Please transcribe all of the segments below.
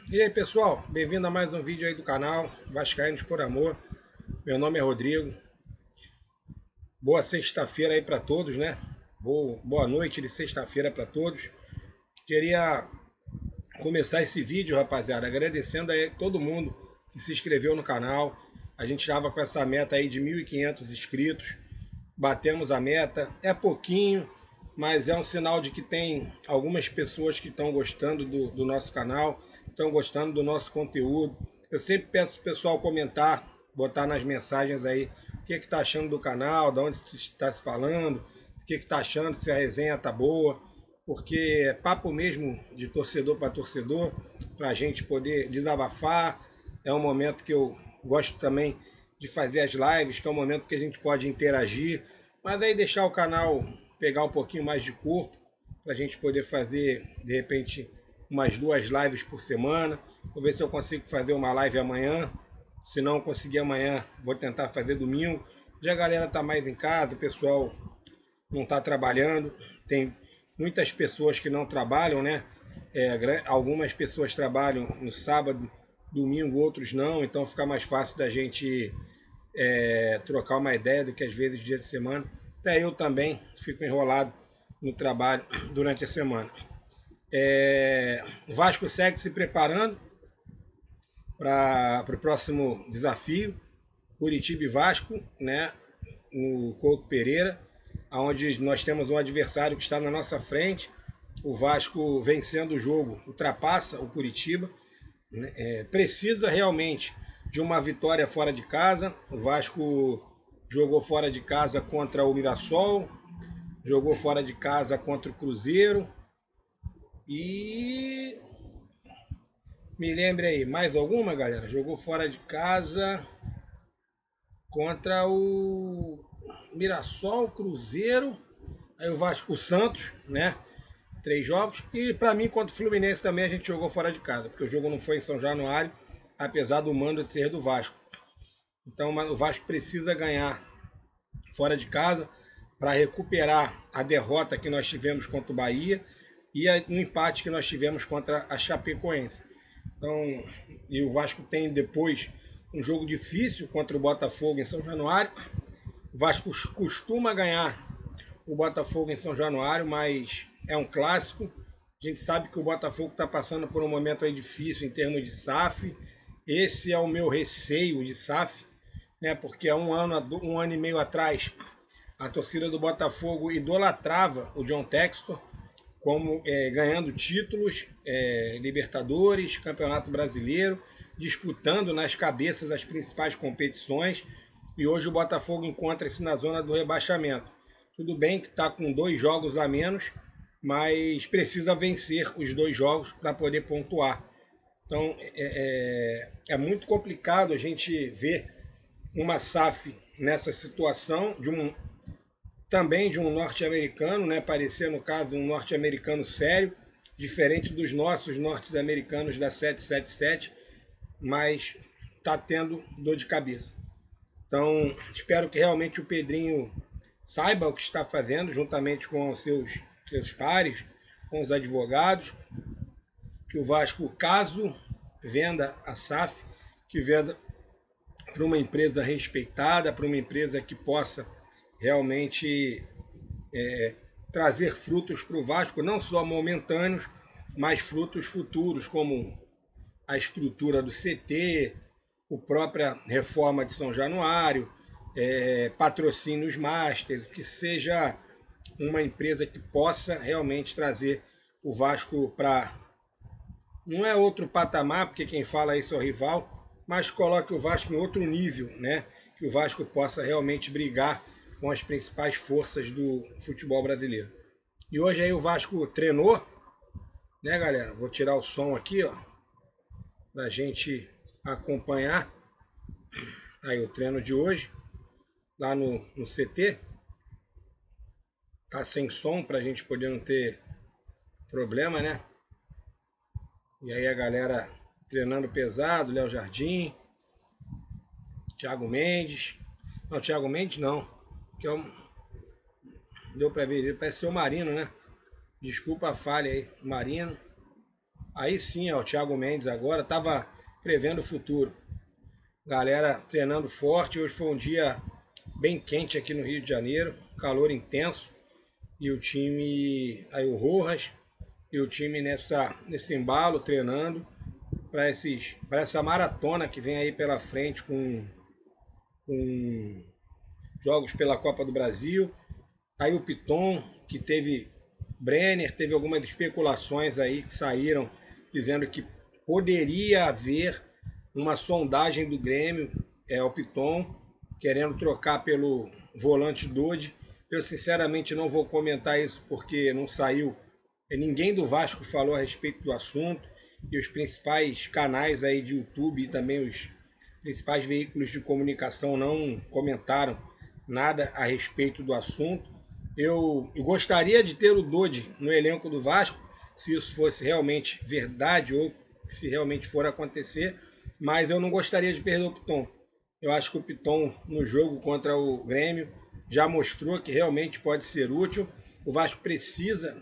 E aí pessoal, bem-vindo a mais um vídeo aí do canal Vascaínos por Amor. Meu nome é Rodrigo. Boa sexta-feira aí para todos, né? Boa noite de sexta-feira para todos. Queria começar esse vídeo, rapaziada, agradecendo aí todo mundo que se inscreveu no canal. A gente estava com essa meta aí de 1.500 inscritos. Batemos a meta, é pouquinho, mas é um sinal de que tem algumas pessoas que estão gostando do nosso canal, estão gostando do nosso conteúdo. Eu sempre peço o pessoal comentar, botar nas mensagens aí o que está achando do canal, de onde está se falando, o que está achando, se a resenha está boa, porque é papo mesmo de torcedor para torcedor, para a gente poder desabafar. É um momento que eu gosto também de fazer as lives, que é um momento que a gente pode interagir, mas aí deixar o canal pegar um pouquinho mais de corpo, para a gente poder fazer, de repente, umas 2 lives por semana. Vou ver se eu consigo fazer uma live amanhã. Se não conseguir amanhã, vou tentar fazer domingo. Já a galera tá mais em casa, o pessoal não está trabalhando. Tem muitas pessoas que não trabalham, né? Algumas pessoas trabalham no sábado, domingo, outros não. Então fica mais fácil da gente trocar uma ideia do que às vezes dia de semana. Até eu também fico enrolado no trabalho durante a semana. O Vasco segue se preparando para o próximo desafio, Curitiba e Vasco, né, no Couto Pereira, onde nós temos um adversário que está na nossa frente. O Vasco, vencendo o jogo, ultrapassa o Curitiba. Precisa realmente de uma vitória fora de casa. O Vasco jogou fora de casa contra o Mirassol, jogou fora de casa contra o Cruzeiro. E me lembre aí, mais alguma, galera? Jogou fora de casa contra o Mirassol, Cruzeiro, aí o Vasco, o Santos, né? 3 jogos. E para mim, contra o Fluminense também a gente jogou fora de casa, porque o jogo não foi em São Januário, apesar do mando ser do Vasco. Então o Vasco precisa ganhar fora de casa para recuperar a derrota que nós tivemos contra o Bahia e o empate que nós tivemos contra a Chapecoense. Então, e o Vasco tem depois um jogo difícil contra o Botafogo em São Januário. O Vasco costuma ganhar o Botafogo em São Januário, mas é um clássico. A gente sabe que o Botafogo está passando por um momento aí difícil em termos de SAF. Esse é o meu receio de SAF, né? Porque há um ano e meio atrás, a torcida do Botafogo idolatrava o John Textor, como ganhando títulos, Libertadores, Campeonato Brasileiro, disputando nas cabeças as principais competições. E hoje o Botafogo encontra-se na zona do rebaixamento. Tudo bem que está com 2 jogos a menos, mas precisa vencer os 2 jogos para poder pontuar. Então é muito complicado a gente ver uma SAF nessa situação também de um norte-americano, né? Parecer, no caso, um norte-americano sério, diferente dos nossos norte-americanos da 777, mas está tendo dor de cabeça. Então, espero que realmente o Pedrinho saiba o que está fazendo, juntamente com os seus pares, com os advogados, que o Vasco, caso venda a SAF, que venda para uma empresa respeitada, para uma empresa que possa realmente trazer frutos para o Vasco, não só momentâneos, mas frutos futuros, como a estrutura do CT, a própria reforma de São Januário, patrocínios master, que seja uma empresa que possa realmente trazer o Vasco para... Não é outro patamar, porque quem fala isso é o rival, mas coloque o Vasco em outro nível, né? Que o Vasco possa realmente brigar com as principais forças do futebol brasileiro. E hoje aí o Vasco treinou, né, galera? Vou tirar o som aqui, ó, pra gente acompanhar aí o treino de hoje, lá no CT. Tá sem som pra gente poder não ter problema, né? E aí a galera treinando pesado, Léo Jardim, Thiago Mendes. Não, Thiago Mendes não, que é um... Deu pra ver, ele parece ser o Marino, né? Desculpa a falha aí, Marino. Aí sim, ó, o Thiago Mendes agora estava prevendo o futuro. Galera treinando forte. Hoje foi um dia bem quente aqui no Rio de Janeiro, calor intenso. E o time, aí o Rojas, e o time nesse embalo treinando para essa maratona que vem aí pela frente com jogos pela Copa do Brasil. Aí o Piton, que teve Brenner, teve algumas especulações aí que saíram dizendo que poderia haver uma sondagem do Grêmio, o Piton, querendo trocar pelo volante Dodi. Eu sinceramente não vou comentar isso porque não saiu, ninguém do Vasco falou a respeito do assunto, e os principais canais aí de YouTube e também os principais veículos de comunicação não comentaram nada a respeito do assunto. Eu gostaria de ter o Dodi no elenco do Vasco, se isso fosse realmente verdade ou se realmente for acontecer, mas eu não gostaria de perder o Piton. Eu acho que o Piton, no jogo contra o Grêmio, já mostrou que realmente pode ser útil. O Vasco precisa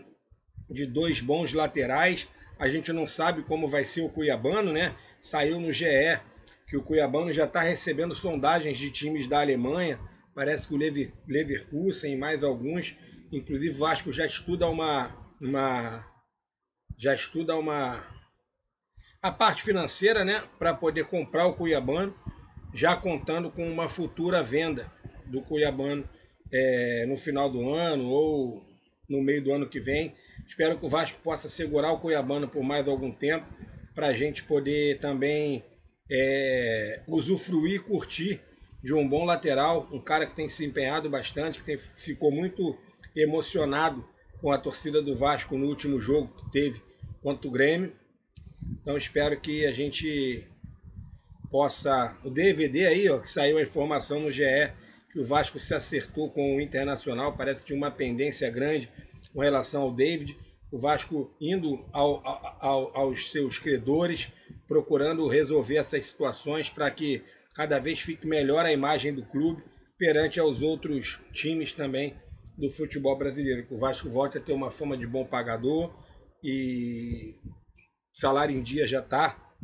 de dois bons laterais. A gente não sabe como vai ser o Cuiabano, né? Saiu no GE que o Cuiabano já está recebendo sondagens de times da Alemanha. Parece que o Leverkusen e mais alguns. Inclusive o Vasco já estuda a parte financeira, né, para poder comprar o Cuiabano, já contando com uma futura venda do Cuiabano no final do ano ou no meio do ano que vem. Espero que o Vasco possa segurar o Cuiabano por mais algum tempo, para a gente poder também usufruir e curtir de um bom lateral, um cara que tem se empenhado bastante, que ficou muito emocionado com a torcida do Vasco no último jogo que teve contra o Grêmio. Então espero que a gente possa... O DVD aí, ó, que saiu a informação no GE, que o Vasco se acertou com o Internacional, parece que tinha uma pendência grande com relação ao David. O Vasco indo aos seus credores, procurando resolver essas situações para que cada vez fique melhor a imagem do clube perante aos outros times também do futebol brasileiro. Que o Vasco volte a ter uma fama de bom pagador e salário em dia já está.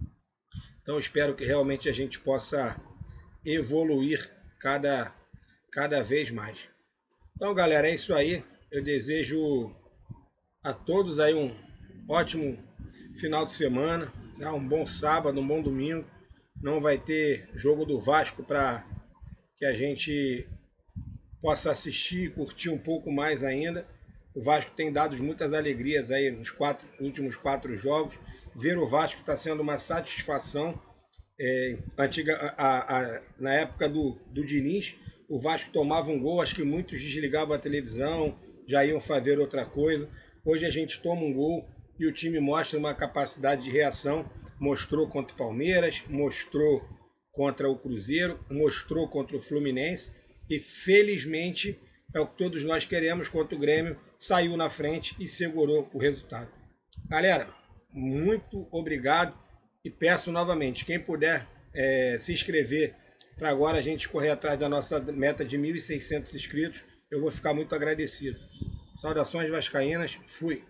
Então espero que realmente a gente possa evoluir cada vez mais. Então, galera, é isso aí. Eu desejo a todos aí um ótimo final de semana, um bom sábado, um bom domingo. Não vai ter jogo do Vasco para que a gente possa assistir e curtir um pouco mais ainda. O Vasco tem dado muitas alegrias aí nos últimos 4 jogos. Ver o Vasco está sendo uma satisfação. Na época do Diniz, o Vasco tomava um gol, acho que muitos desligavam a televisão, já iam fazer outra coisa. Hoje a gente toma um gol e o time mostra uma capacidade de reação. Mostrou contra o Palmeiras, mostrou contra o Cruzeiro, mostrou contra o Fluminense e felizmente é o que todos nós queremos. Contra o Grêmio, saiu na frente e segurou o resultado. Galera, muito obrigado e peço novamente, quem puder se inscrever para agora a gente correr atrás da nossa meta de 1.600 inscritos, eu vou ficar muito agradecido. Saudações vascaínas, fui!